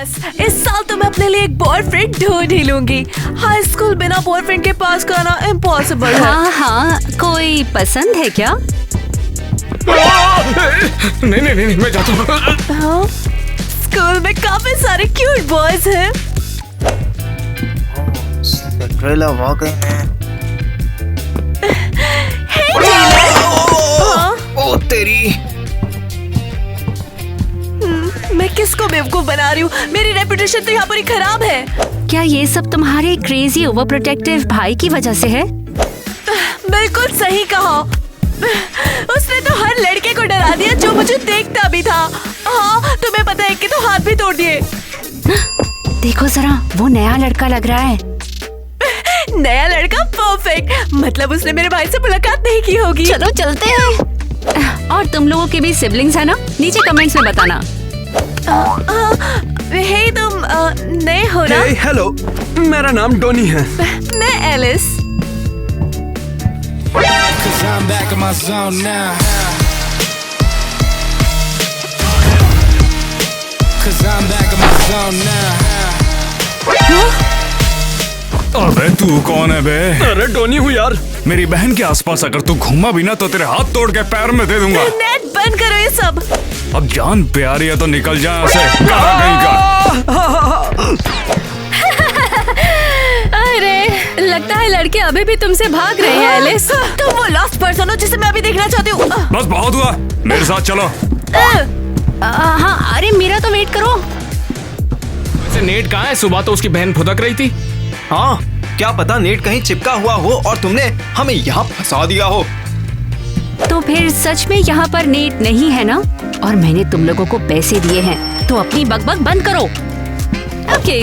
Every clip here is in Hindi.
बस इस साल तो मैं अपने लिए एक बॉयफ्रेंड ढूंढ ही लूंगी। हाई स्कूल बिना बॉयफ्रेंड के पास करना इम्पॉसिबल है। हाँ हाँ, कोई पसंद है क्या? नहीं मैं जाता हूँ। हाँ? स्कूल में काफी सारे क्यूट बॉयज हैं। सिंड्रेला वाकई में। हे टीलर। ओ तेरी। मैं किसको बेवकूफ बना रही हूँ? मेरी रेपुटेशन तो यहाँ पर ही खराब है। क्या ये सब तुम्हारे क्रेजी ओवर प्रोटेक्टिव भाई की वजह से है? बिल्कुल सही कहा। उसने तो हर लड़के को डरा दिया जो मुझे देखता भी था। हाँ, तुम्हें पता है कि तो हाथ भी तोड़ दिए। देखो जरा, वो नया लड़का लग रहा है। नया लड़का? परफेक्ट। मतलब उसने मेरे भाई से मुलाकात नहीं की होगी। चलो चलते हैं। और तुम लोगों के भी सिबलिंग्स है ना? नीचे कमेंट्स में बताना। हे तुम नए हो ना? हेलो, मेरा नाम डोनी है। मैं Alice. Cause I'm back in my zone now. Cause I'm back in my zone now. अबे तू कौन है बे? अरे डोनी हूँ यार। मेरी बहन के आसपास अगर तू घूमा भी ना तो तेरे हाथ तोड़ के पैर में दे दूंगा। नेट बंद करो ये सब। अब जान प्यारी है तो निकल जा यहाँ से। कहाँ कहीं का? अरे लगता है लड़के अभी भी तुमसे भाग रहे हैं एलिस। तुम वो लास्ट पर्सन हो जिसे मैं अभी देखना चाहती हूँ। बस बहुत हुआ, मेरे साथ चलो। हाँ, अरे मेरा तो वेट करो। वैसे नेट कहाँ है? सुबह तो उसकी बहन फुदक रही थी। हाँ, क्या पता नेट कहीं चिपका हुआ हो और तुमने हमें यहाँ फंसा दिया हो। तो फिर सच में यहाँ पर नेट नहीं है ना? और मैंने तुम लोगों को पैसे दिए हैं, तो अपनी बकबक बंद करो। ओके,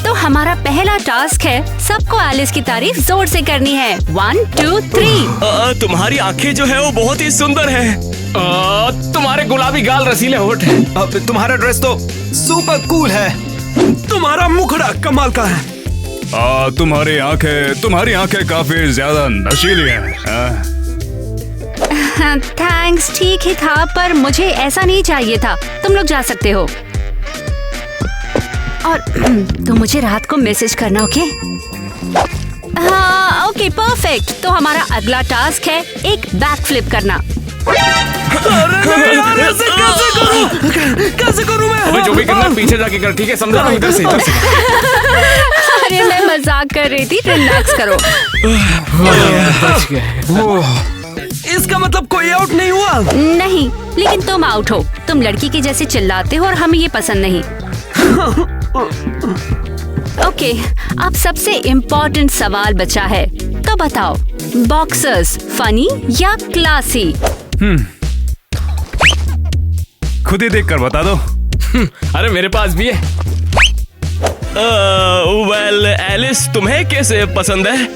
तो हमारा पहला टास्क है सबको एलिस की तारीफ जोर से करनी है। 1 2 3। तुम्हारी आंखें जो है वो बहुत ही सुंदर है। तुम्हारे गुलाबी गाल रसीले होठ हैं। अब तुम्हारा ड्रेस तो सुपर कूल है। तुम्हारा मुखड़ा कमाल का है। तुम्हारी आंखें काफी ज्यादा नशीली हैं। थैंक्स, ठीक ही था, पर मुझे ऐसा नहीं चाहिए था। तुम लोग जा सकते हो। और तो मुझे रात को मैसेज करना, ओके? हाँ, ओके, परफेक्ट। तो हमारा अगला टास्क है एक बैक फ्लिप करना। कैसे करूँ मैं? अबे जो भी करना है पीछे जाके कर, ठीक है? समझा ना? इधर से। अरे मैं मजाक कर रही थी, रिलैक्स करो। बच गए। इसका मतलब कोई आउट नहीं हुआ? नहीं, लेकिन तुम आउट हो। तुम लड़की के जैसे चिल्लाते हो और हमें ये पसंद नहीं। ओके, अब सबसे इम्पोर्टेंट सवाल बचा है, तो बताओ, बॉक्सर्स फनी या क्लासी? खुद ही देख कर बता दो। अरे मेरे पास भी है। वेल एलिस, तुम्हें कैसे पसंद है?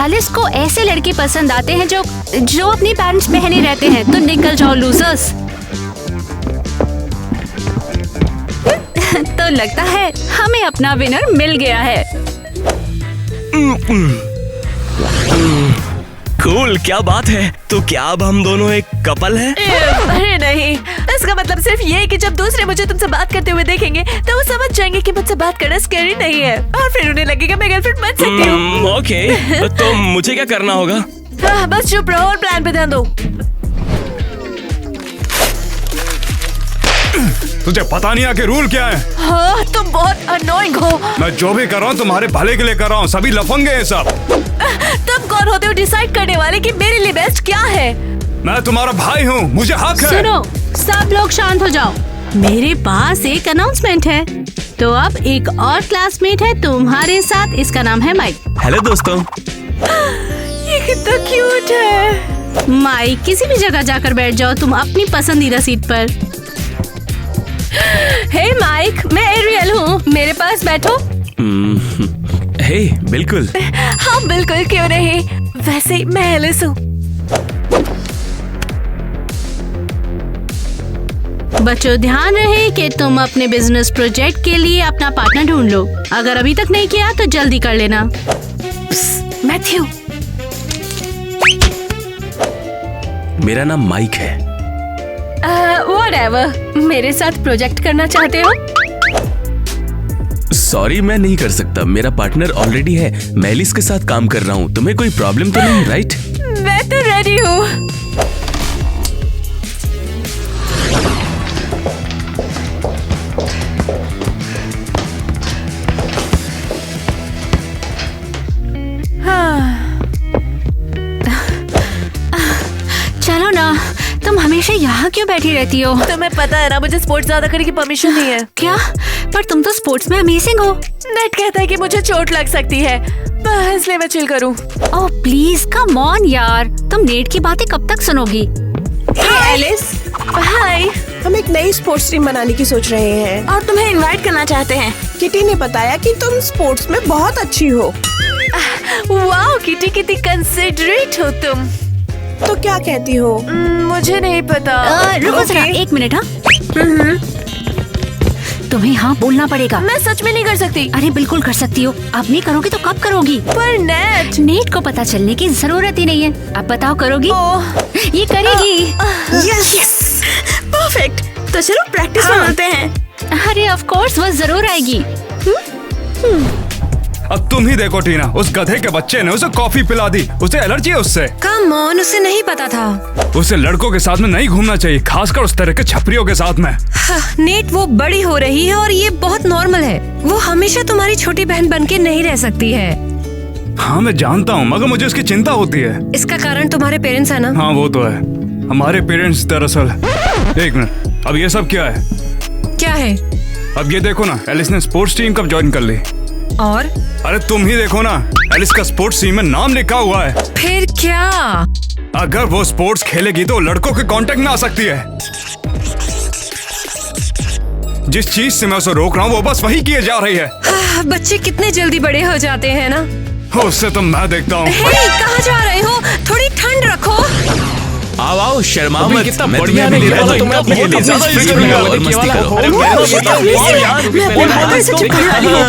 एलिस को ऐसे लड़के पसंद आते हैं जो अपने पेरेंट्स पहने रहते हैं। तो निकल जाओ लूजर्स। तो लगता है हमें अपना विनर मिल गया है। कूल, क्या बात है। तो क्या अब हम दोनों एक कपल हैं? अरे नहीं, इसका मतलब सिर्फ ये है कि जब दूसरे मुझे तुमसे बात करते हुए देखेंगे तो वो समझ जाएंगे कि मुझसे बात करना स्कैरी नहीं है, और फिर उन्हें लगेगा मैं गर्लफ्रेंड बन सकती हूँ। ओके, तो मुझे क्या करना होगा? बस चुप रहो और प्लान पे ध्यान दो। तुझे पता नहीं है कि रूल क्या है? हाँ, तुम बहुत अनोइंग हो। मैं जो भी कर रहा हूँ तुम्हारे भले के लिए कर रहा हूँ। सभी लफंगे हैं सब। तुम कौन होते हो डिसाइड करने वाले कि मेरे लिए बेस्ट क्या है? मैं तुम्हारा भाई हूँ, मुझे हक है। सुनो, सब लोग शांत हो जाओ। मेरे पास एक अनाउंसमेंट है। तो अब एक और क्लासमेट है तुम्हारे साथ, इसका नाम है माइक। हेलो दोस्तों। ये कितना क्यूट है। माइक, किसी भी जगह जाकर बैठ जाओ तुम अपनी पसंदीदा सीट पर। हे माइक, मैं एरियल हूँ, मेरे पास बैठो। हे, बिल्कुल। हाँ बिल्कुल, क्यों नहीं। वैसे मैं एलिस हूँ। बच्चों, ध्यान रहे कि तुम अपने बिजनेस प्रोजेक्ट के लिए अपना पार्टनर ढूंढ लो। अगर अभी तक नहीं किया तो जल्दी कर लेना। व्हाटएवर, मेरे साथ प्रोजेक्ट करना चाहते हो? सॉरी, मैं नहीं कर सकता। मेरा पार्टनर ऑलरेडी है। मैं एलिस के साथ काम कर रहा हूँ। तुम्हें कोई प्रॉब्लम तो नहीं, राइट? मैं तो रेडी हूँ। चलो ना, तुम हमेशा यहाँ क्यों बैठी रहती हो? तुम्हें पता है ना, मुझे स्पोर्ट्स ज्यादा करने की परमिशन नहीं है। क्या? पर तुम तो स्पोर्ट्स में अमेजिंग हो। नेट कहता है कि मुझे चोट लग सकती है, बस इसलिए मैं चिल करूँ। ओह प्लीज कम ऑन यार, तुम नेट की बातें कब तक सुनोगी? एलिस, हाय। हम एक नई स्पोर्ट्स टीम बनाने की सोच रहे हैं और तुम्हें इनवाइट करना चाहते हैं। किटी ने बताया कि तुम स्पोर्ट्स में बहुत अच्छी हो। वाओ किटी, कितनी कंसिडरेट हो तुम। तो क्या कहती हो? मुझे नहीं पता। रुको जरा, एक मिनट। हाँ तुम्हें हाँ बोलना पड़ेगा। मैं सच में नहीं कर सकती। अरे बिल्कुल कर सकती हो। अब नहीं करोगी तो कब करोगी? पर नेट को पता चलने की जरूरत ही नहीं है। अब बताओ करोगी? ये करेगी। Yes, perfect. तो चलो प्रैक्टिस में मिलते हैं। अरे ऑफ कोर्स वो जरूर आएगी। अब तुम ही देखो टीना, उस गधे के बच्चे ने उसे कॉफी पिला दी। उसे एलर्जी है उससे। कम ऑन, उसे नहीं पता था। उसे लड़कों के साथ में नहीं घूमना चाहिए, खासकर उस तरह के छपरियों के साथ में। नेट, वो बड़ी हो रही है और ये बहुत नॉर्मल है। वो हमेशा तुम्हारी छोटी बहन बनके नहीं रह सकती है। हाँ मैं जानता हूँ, मगर मुझे उसकी चिंता होती है। इसका कारण तुम्हारे पेरेंट्स है ना? हाँ वो तो है, हमारे पेरेंट्स। दरअसल एक मिनट, अब ये सब क्या है? क्या है? अब ये देखो ना, एलिस ने स्पोर्ट्स टीम कब ज्वाइन कर ली। और अरे तुम ही देखो ना, एलिस का स्पोर्ट्स टीम में नाम लिखा हुआ है। फिर क्या? अगर वो स्पोर्ट्स खेलेगी तो लड़कों के कांटेक्ट में आ सकती है। जिस चीज से मैं उसे रोक रहा हूँ वो बस वही किए जा रही है। बच्चे कितने जल्दी बड़े हो जाते हैं ना। उससे तो मैं देखता हूँ। कहाँ जा रहे हो? थोड़ी ठंड रखो। आओ आओ, शर्माओ मत। कितना मैं बढ़िया तुम्हें नहीं ले वाला रहा तुमने हूँ। अपनी ये ले जाओ, अपनी इसको अपनी लगाओ और अपनी मस्ती वाला करो। हो।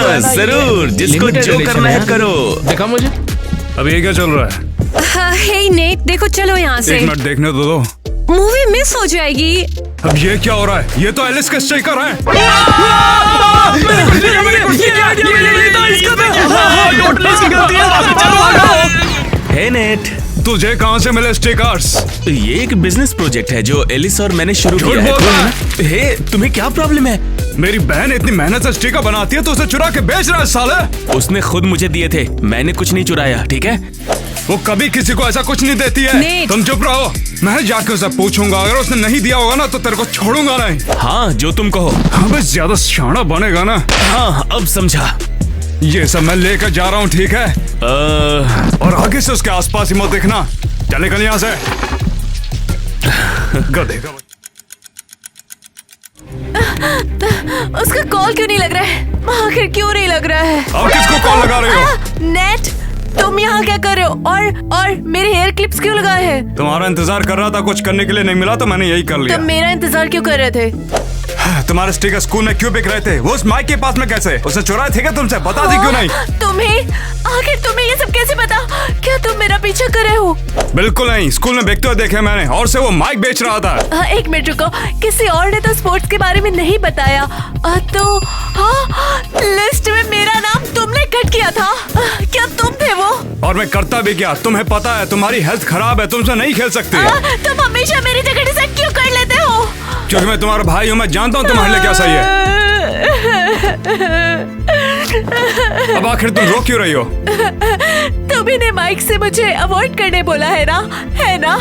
अरे जरूर, जिसको जो करना है करो। देखा मुझे। अब ये क्या चल रहा है? हे नेट, देखो चलो यहाँ से। एक मिनट देखने तो दो। मूवी मिस हो जाएगी। अब ये क्या हो रहा है? ये तो एलिस के स्टिकर हैं। हे नेट, तुझे कहाँ से मिले स्टिकर्स? ये एक बिजनेस प्रोजेक्ट है जो एलिस और मैंने शुरू किया है। हे, तुम्हें क्या प्रॉब्लम है? मेरी बहन इतनी मेहनत से स्टिकर बनाती है तो उसे चुरा के बेच रहा है साले। उसने खुद मुझे दिए थे, मैंने कुछ नहीं चुराया, ठीक है? वो कभी किसी को ऐसा कुछ नहीं देती है। नेट। तुम चुप रहो, मैं जाके उसे पूछूंगा। अगर उसने नहीं दिया होगा ना तो तेरे को छोड़ूंगा नहीं। हाँ, जो तुम कहो। हाँ बस ज्यादा शाना बनेगा ना। हाँ, अब समझा। ये सब मैं लेकर जा रहा हूँ, ठीक है? और आगे से उसके आसपास ही मत देखना। चले निकल यहाँ से। गधे का उसका कॉल क्यों नहीं लग रहा है? आखिर क्यों नहीं लग रहा है? अब किसको कॉल लगा रही हो? नेट, तुम यहाँ क्या कर रहे हो? और मेरे हेयर क्लिप्स क्यों लगाए हैं? तुम्हारा इंतजार कर रहा था, कुछ करने के लिए नहीं मिला तो मैंने यही कर लिया। तुम मेरा इंतजार क्यों कर रहे थे? तुम्हारे स्टिकर स्कूल में क्यों बिक रहे थे? वो उस माइक के पास में कैसे? उसे चुराए थे क्या तुमसे? बता दी क्यों नहीं? आखिर तुम्हें ये सब कैसे पता? क्या तुम मेरा पीछा कर रहे हो? बिल्कुल नहीं, स्कूल में बिकते हुए देखे मैंने, और से वो माइक बेच रहा था। एक मिनट रुको, किसी और ने तो स्पोर्ट्स के बारे में नहीं बताया। तो हाँ, लिस्ट में मेरा नाम तुमने कट किया था। क्या तुम थे वो? और मैं करता भी क्या? तुम्हें पता है तुम्हारी हेल्थ खराब है, तुमसे नहीं खेल सकती। तुम हमेशा मेरी जगह डिसाइड क्यों कर लेते हो? क्योंकि मैं तुम्हारा भाई हूँ, मैं जानता हूँ तुम्हारे लिए क्या सही है। अब आखिर तुम रो क्यों रही हो? तुम्ही ने माइक से मुझे अवॉइड करने बोला है ना? है ना?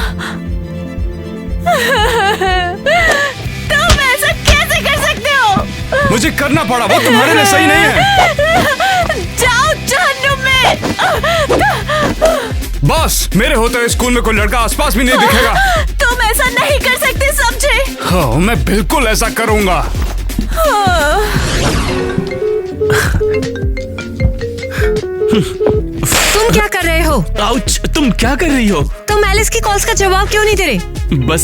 तुम ऐसा कैसे कर सकते हो? मुझे करना पड़ा, वो तुम्हारे लिए सही नहीं है। जाओ जहन्नुम में। बस मेरे होते हुए स्कूल में कोई लड़का आसपास भी नहीं दिखेगा। तुम ऐसा नहीं कर सकते, समझे? हाँ, मैं बिल्कुल ऐसा करूंगा। तुम क्या कर रहे हो? आउच, तुम क्या कर रही हो? तुम एलिस की कॉल्स का जवाब क्यों नहीं दे रहे?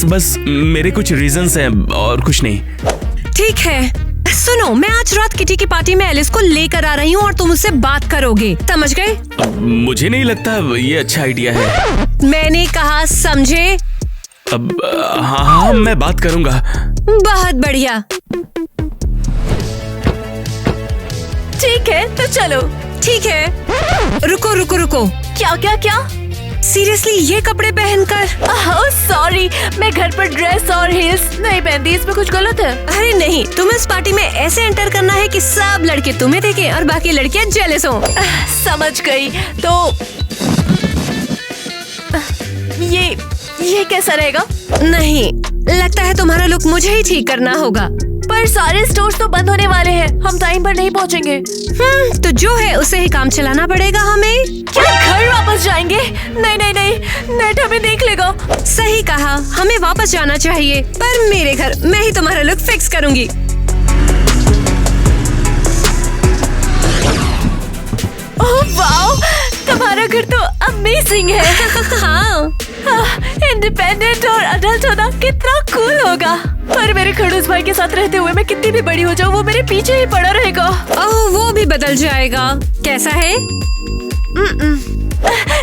बस मेरे कुछ रीजंस हैं और कुछ नहीं। ठीक है, सुनो, मैं आज रात किटी की पार्टी में एलिस को लेकर आ रही हूँ और तुम उससे बात करोगे, समझ गए? मुझे नहीं लगता ये अच्छा आइडिया है। मैंने कहा समझे? अब हाँ, मैं बात करूंगा। बहुत बढ़िया। ठीक है तो चलो। ठीक है, रुको रुको रुको। क्या क्या क्या? सीरियसली ये कपड़े पहनकर? ओह सॉरी, मैं घर पर ड्रेस और हील्स नहीं पहनती, इसमें कुछ गलत है? अरे नहीं, तुम्हें इस पार्टी में ऐसे एंटर करना है कि सब लड़के तुम्हें देखें और बाकी लड़कियां जेलस हो। समझ गई। तो ये कैसा रहेगा? नहीं, लगता है तुम्हारा लुक मुझे ही ठीक करना होगा। पर सारे स्टोर्स तो बंद होने वाले हैं, हम टाइम पर नहीं पहुंचेंगे। तो जो है उसे ही काम चलाना पड़ेगा हमें। क्या घर वापस जाएंगे? नहीं नहीं नहीं, नेट हमें देख लेगा। सही कहा, हमें वापस जाना चाहिए, पर मेरे घर मैं ही तुम्हारा लुक फिक्स करूंगी। ओह वाओ, तुम्हारा घर तो अमेजिंग है। हाँ, इंडिपेंडेंट और अडल्ट होना कितना कूल होगा। पर मेरे खड़ूस भाई के साथ रहते हुए मैं कितनी भी बड़ी हो जाऊँ, वो मेरे पीछे ही पड़ा रहेगा। ओह वो भी बदल जाएगा। कैसा है?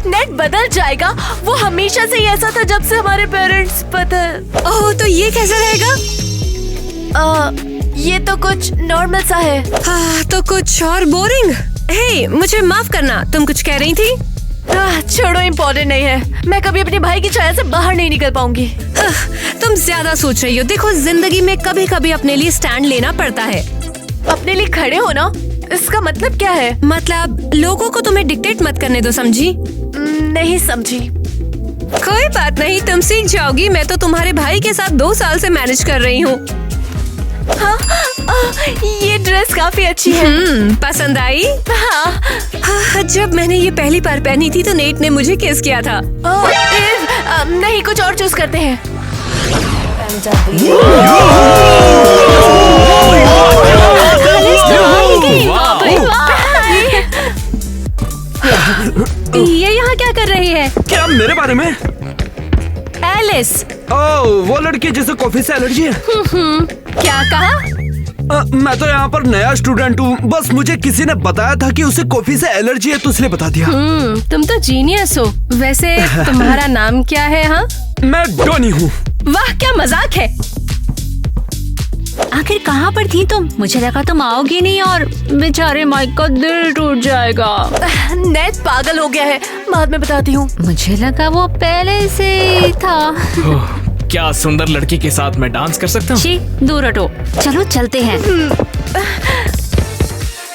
नेट बदल जाएगा, वो हमेशा से ही ऐसा था जब से हमारे पेरेंट्स पता। ओह तो ये कैसा रहेगा? ये तो कुछ नॉर्मल सा है। तो कुछ और बोरिंग? हे, मुझे माफ करना, तुम कुछ कह रही थी? छोड़ो, इम्पोर्टेंट नहीं है। मैं कभी अपने भाई की छाया से बाहर नहीं निकल पाऊंगी। तुम ज्यादा सोच रही हो। देखो, जिंदगी में कभी कभी अपने लिए स्टैंड लेना पड़ता है। अपने लिए खड़े हो ना, इसका मतलब क्या है? मतलब लोगों को तुम्हें डिक्टेट मत करने दो, समझी? नहीं समझी। कोई बात नहीं, तुम सीख जाओगी। मैं तो तुम्हारे भाई के साथ 2 साल से मैनेज कर रही हूँ। हाँ, ये ड्रेस काफी अच्छी है। पसंद आई? हाँ, जब मैंने ये पहली बार पहनी थी तो नेट ने मुझे किस किया था। नहीं, कुछ और चूज करते हैं। ये यहाँ क्या कर रही है? क्या मेरे बारे में? एलिस। ओह, वो लड़की जिसे कॉफी से एलर्जी है। क्या कहा? मैं तो यहाँ पर नया स्टूडेंट हूँ, बस मुझे किसी ने बताया था कि उसे कॉफी से एलर्जी है, तो इसलिए बता दिया। तुम तो जीनियस हो। वैसे तुम्हारा नाम क्या है? हाँ, मैं डोनी हूँ। वाह क्या मजाक है। आखिर कहाँ पर थी तुम? मुझे लगा तुम आओगी नहीं और बेचारे माइक का दिल टूट जाएगा। नेट पागल हो गया है, बाद में बताती हूँ। मुझे लगा वो पहले से था। क्या सुंदर लड़की के साथ मैं डांस कर सकता हूँ? छी, दूर हटो। चलो चलते हैं।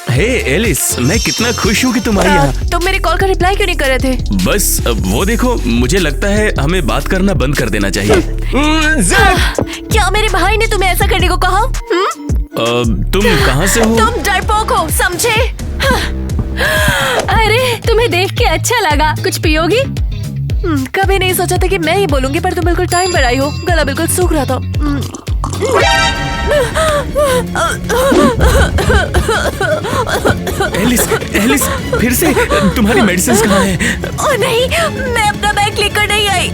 हे एलिस, मैं कितना खुश हूँ कि तुम आई यहाँ। तुम मेरे कॉल का रिप्लाई क्यों नहीं कर रहे थे? बस वो देखो, मुझे लगता है हमें बात करना बंद कर देना चाहिए। क्या मेरे भाई ने तुम्हें ऐसा करने को कहा? तुम कहाँ से हो? तुम डरपोक हो, समझे? अरे तुम्हें देख के अच्छा लगा। कुछ पियोगी? कभी नहीं सोचा था कि मैं ही बोलूंगी, पर तुम बिल्कुल टाइम पर आई हो। गला बिल्कुल सूख रहा था। एलिस, एलिस, फिर से तुम्हारी मेडिसिन कहाँ है? ओह नहीं, मैं अपना बैग लेकर नहीं आई।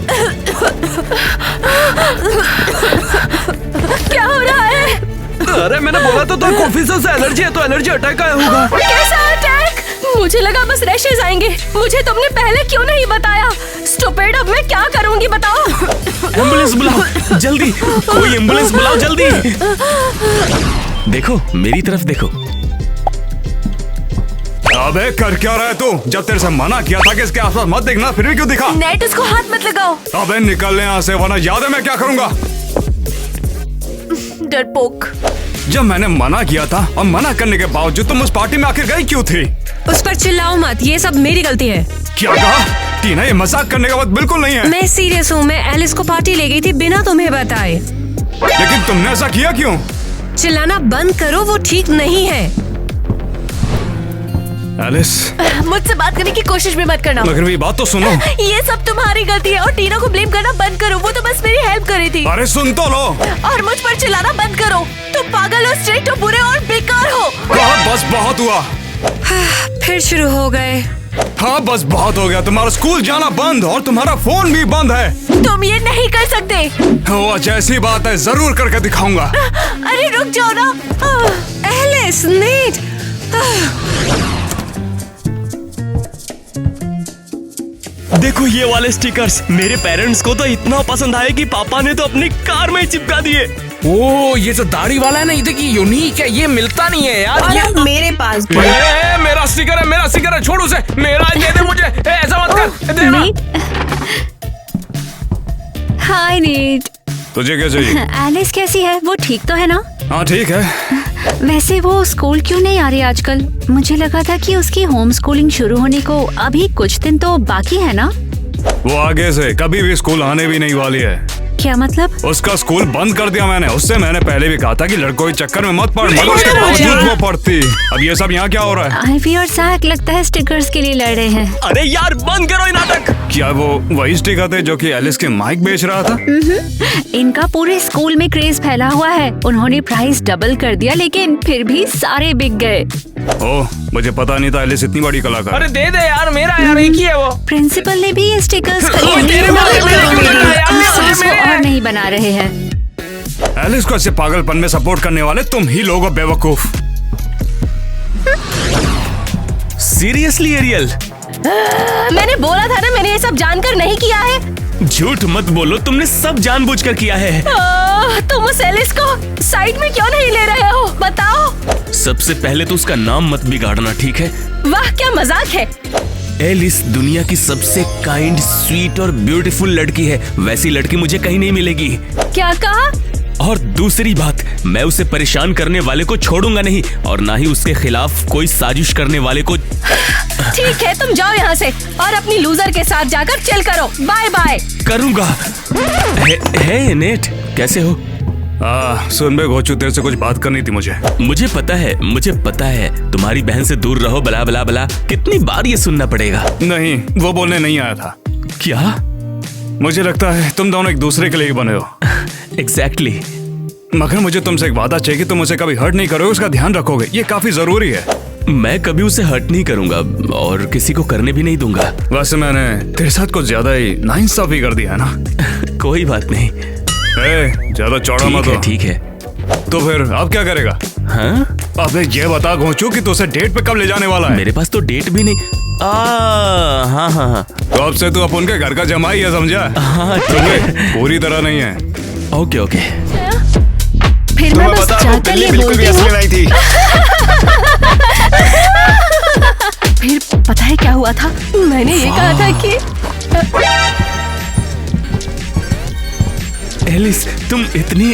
क्या हो रहा है? अरे मैंने बोला तो कॉफी से एलर्जी है, तो एलर्जी अटैक आया होगा। कैसा अटैक? मुझे लगा बस रैशेज आएंगे। मुझे तुमने पहले क्यों नहीं बताया? स्टूपिड, अब मैं क्या करूंगी बताओ? एम्बुलेंस बुलाओ जल्दी, कोई एम्बुलेंस बुलाओ जल्दी। देखो, मेरी तरफ देखो। अबे कर क्या रहा है तू? जब तेरे से मना किया था कि इसके आसपास मत देखना, फिर भी क्यों दिखा? नेट, उसको हाथ मत लगाओ। अबे निकल यहाँ से, वरना याद है मैं क्या करूँगा। डरपोक। जब मैंने मना किया था और मना करने के बावजूद तुम उस पार्टी में आखिर गई क्यों थी? उस पर चिल्लाओ मत, ये सब मेरी गलती है। क्या कहा? टीना, ये मजाक करने का वक्त बिल्कुल नहीं है। मैं सीरियस हूँ। मैं एलिस को पार्टी ले गई थी बिना तुम्हें बताए। लेकिन तुमने ऐसा किया क्यों? चिल्लाना बंद करो, वो ठीक नहीं है। एलिस, मुझसे बात करने की कोशिश भी मत करना। मगर मेरी बात तो सुनो। ये सब तुम्हारी गलती है और टीना को ब्लेम करना बंद करो। वो तो बस मेरी हेल्प कर रही थी। अरे सुन तो लो। और मुझ पर चिल्लाना बंद करो। तुम पागल हो, स्ट्रेट हो, बुरे और बेकार हो। हाँ, बस बहुत हुआ। फिर शुरू हो गए। हाँ, बस बहुत हो गया। तुम्हारा स्कूल जाना बंद और तुम्हारा फोन भी बंद है। तुम ये नहीं कर सकते। वो जैसी बात है, जरूर करके दिखाऊंगा। अरे रुक जाओ ना। Alice, Nate. देखो ये वाले स्टिकर्स मेरे पेरेंट्स को तो इतना पसंद आए कि पापा ने तो अपनी कार में ही चिपका दिए। ओ ये जो दाढ़ी वाला है ना, ये देखिए यूनिक है, ये मिलता नहीं है यार। और ये अब मेरे पास भी। मेरा स्टिकर है, मेरा स्टिकर है, छोड़ उसे, मेरा दे दे मुझे। ऐसा मत कर, दे ना। हाय नीट। तुझे क्या चाहिए? एलिस कैसी है? वो ठीक तो है ना? हाँ ठीक है। वैसे वो स्कूल क्यों नहीं आ रही आजकल? मुझे लगा था कि उसकी होम स्कूलिंग शुरू होने को अभी कुछ दिन तो बाकी है ना? वो आगे से कभी भी स्कूल आने भी नहीं वाली है। क्या मतलब? उसका स्कूल बंद कर दिया मैंने। उससे मैंने पहले भी कहा था कि लड़कों के चक्कर में मत पड़, मगर उसके बावजूद वो पढ़ती। अब ये सब यहाँ क्या हो रहा है? आईवी और ज़ैक लगता है स्टिकर्स के लिए लड़ रहे हैं। अरे यार बंद करो ये नाटक। क्या वो वही स्टिकर थे जो कि एलिस के माइक बेच रहा था? इनका पूरे स्कूल में क्रेज फैला हुआ है। उन्होंने प्राइस डबल कर दिया लेकिन फिर भी सारे बिक गए। ओह, मुझे पता नहीं था एलिस इतनी बड़ी कलाकार। अरे दे दे यार, मेरा यार एक ही है वो। प्रिंसिपल ने भी ये स्टिकर्स और नहीं बना रहे हैं। एलिस को ऐसे पागलपन में सपोर्ट करने वाले तुम ही लोग हो बेवकूफ। सीरियसली एरियल, मैंने बोला था ना, मैंने ये सब जानकर नहीं किया है। झूठ मत बोलो, तुमने सब जानबूझकर किया है। तुम उस एलिस को साइड में क्यों नहीं ले रहे हो? बताओ। सबसे पहले तो उसका नाम मत बिगाड़ना, ठीक है? वाह क्या मजाक है। एलिस दुनिया की सबसे काइंड, स्वीट और ब्यूटीफुल लड़की है। वैसी लड़की मुझे कहीं नहीं मिलेगी। क्या कहा? और दूसरी बात, मैं उसे परेशान करने वाले को छोड़ूंगा नहीं, और ना ही उसके खिलाफ कोई साजिश करने वाले को। ठीक है, तुम जाओ यहाँ से और अपनी लूजर के साथ जाकर चिल करो। Bye bye. करूंगा। हे नेट, कैसे हो? सुन बे घोचू, तेरे से कुछ बात करनी थी मुझे। मुझे पता है तुम्हारी बहन से दूर रहो, बला बला बला। कितनी बार ये सुनना पड़ेगा? नहीं, वो बोलने नहीं आया था। क्या? मुझे लगता है तुम दोनों एक दूसरे के लिए बने हो। एग्जैक्टली। मगर मुझे तुमसे एक वादा चाहिए कि तुम उसे कभी हर्ट नहीं करोगे, उसका ध्यान रखोगे। ये काफी जरूरी है। मैं कभी उसे हर्ट नहीं करूंगा और किसी को करने भी नहीं दूंगा। वैसे मैंने तेरे साथ कुछ ज्यादा ही नाइंसाफी कर दिया है ना। कोई बात नहीं। ज्यादा चौड़ा मत हो। ठीक है। तो फिर अब क्या करेगा? हाँ? अब ये बता घोंचू कि तू उसे डेट पे कब ले जाने वाला है? मेरे पास तो डेट भी नहीं। हाँ। तो अब से तू अपन के घर का जमाई है, समझा? हाँ ठीक है। पूरी तरह नहीं है। ओके। फिर मैं बस जाकर ये बोलती हूँ। फिर पता है क्या हुआ था? मैंने ये कहा था कि एलिस तुम इतनी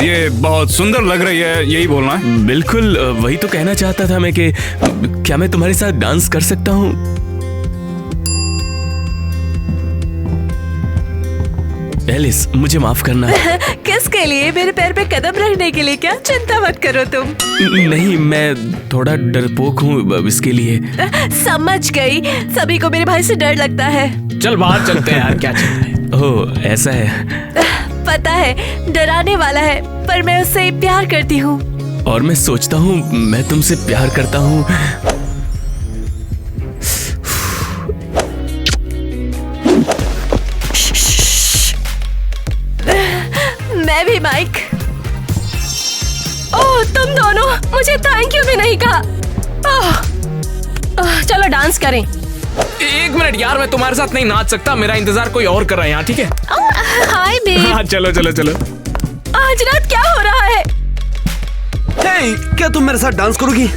ये बहुत सुंदर लग रही है, यही बोलना है? बिल्कुल वही तो कहना चाहता था मैं कि क्या मैं तुम्हारे साथ डांस कर सकता हूँ? एलिस मुझे माफ करना। किसके लिए? मेरे पैर पे कदम रखने के लिए क्या? चिंता मत करो तुम। नहीं, मैं थोड़ा डरपोक हूँ इसके लिए। समझ गई, सभी को मेरे भाई से डर लगता है। चल बाहर चलते हैं यार, क्या चल रहा है? ओह ऐसा है। पता है डराने वाला है, पर मैं उससे प्यार करती हूँ। और मैं सोचता हूँ मैं तुमसे प्यार करता हूँ। मैं भी माइक। ओह तुम दोनों, मुझे थैंक यू भी नहीं कहा। चलो डांस करें। एक मिनट यार, मैं तुम्हारे साथ नहीं नाच सकता, मेरा इंतजार कोई और कर रहा है यहाँ, ठीक है? हाय बेब। हाँ चलो। आज रात क्या हो रहा है? क्या तुम मेरे साथ डांस करोगी?